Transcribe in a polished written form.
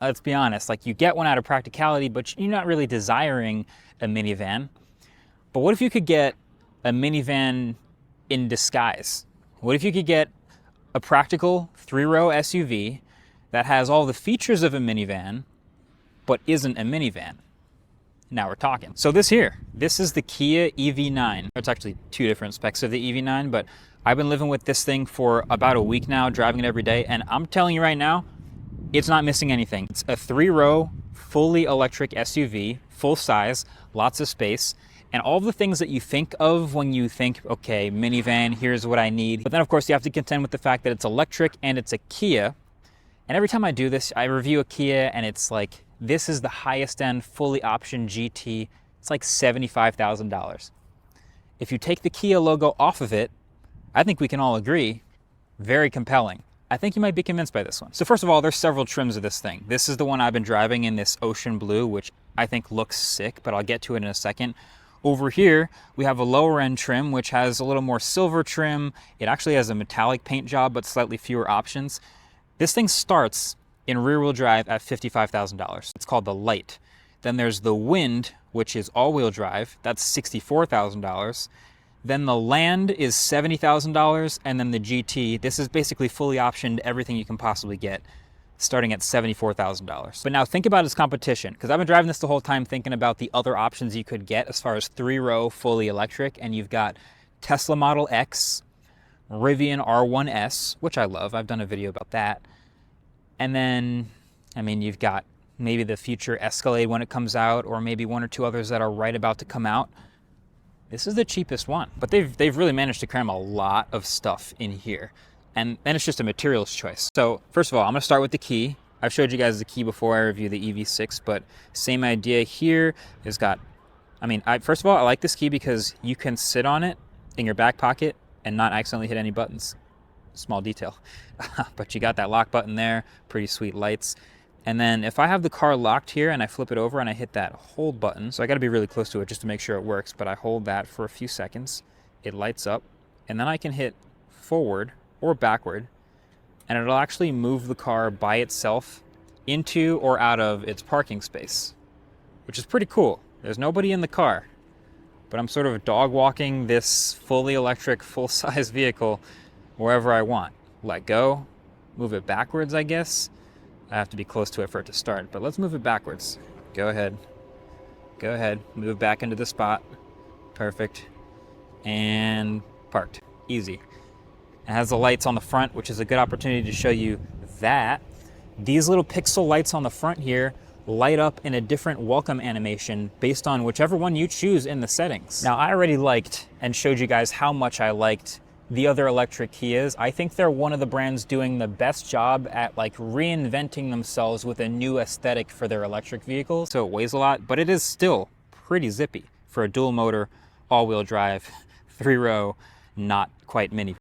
Let's be honest, like you get one out of practicality, but you're not really desiring a minivan. But what if you could get a minivan in disguise? What if you could get a practical 3-row SUV that has all the features of a minivan, but isn't a minivan? Now we're talking. So this is the Kia EV9. It's actually two different specs of the EV9, but I've been living with this thing for about a week now, driving it every day, and I'm telling you right now, it's not missing anything. It's a 3-row, fully electric SUV, full size, lots of space, and all the things that you think of when you think, okay, minivan, here's what I need. But then of course you have to contend with the fact that it's electric and it's a Kia. And every time I do this, I review a Kia and it's like, this is the highest end, fully optioned GT. It's like $75,000. If you take the Kia logo off of it, I think we can all agree, very compelling. I think you might be convinced by this one. So first of all, there's several trims of this thing. This is the one I've been driving in this ocean blue, which I think looks sick, but I'll get to it in a second. Over here, we have a lower end trim, which has a little more silver trim. It actually has a metallic paint job, but slightly fewer options. This thing starts in rear wheel drive at $55,000. It's called the Light. Then there's the Wind, which is all wheel drive. That's $64,000. Then the Land is $70,000, and then the GT, this is basically fully optioned, everything you can possibly get, starting at $74,000. But now think about its competition, because I've been driving this the whole time thinking about the other options you could get as far as 3-row fully electric, and you've got Tesla Model X, Rivian R1S, which I love, I've done a video about that, and then, I mean, you've got maybe the future Escalade when it comes out, or maybe one or two others that are right about to come out. This is the cheapest one, but they've really managed to cram a lot of stuff in here. And then it's just a materials choice. So first of all, I'm gonna start with the key. I've showed you guys the key before I reviewed the EV6, but same idea here. It's got, first of all, I like this key because you can sit on it in your back pocket and not accidentally hit any buttons. Small detail. But you got that lock button there, pretty sweet lights. And then if I have the car locked here and I flip it over and I hit that hold button, so I gotta be really close to it just to make sure it works, but I hold that for a few seconds, it lights up, and then I can hit forward or backward, and it'll actually move the car by itself into or out of its parking space, which is pretty cool. There's nobody in the car, but I'm sort of dog walking this fully electric, full-size vehicle wherever I want. Let go, move it backwards, I guess. I have to be close to it for it to start, but let's move it backwards. Go ahead, move back into the spot. Perfect, and parked, easy. It has the lights on the front, which is a good opportunity to show you that. These little pixel lights on the front here light up in a different welcome animation based on whichever one you choose in the settings. Now, I already liked and showed you guys how much I liked the other electric Kias. I think they're one of the brands doing the best job at like reinventing themselves with a new aesthetic for their electric vehicles. So it weighs a lot, but it is still pretty zippy for a dual motor, all-wheel drive, 3-row, not quite mini.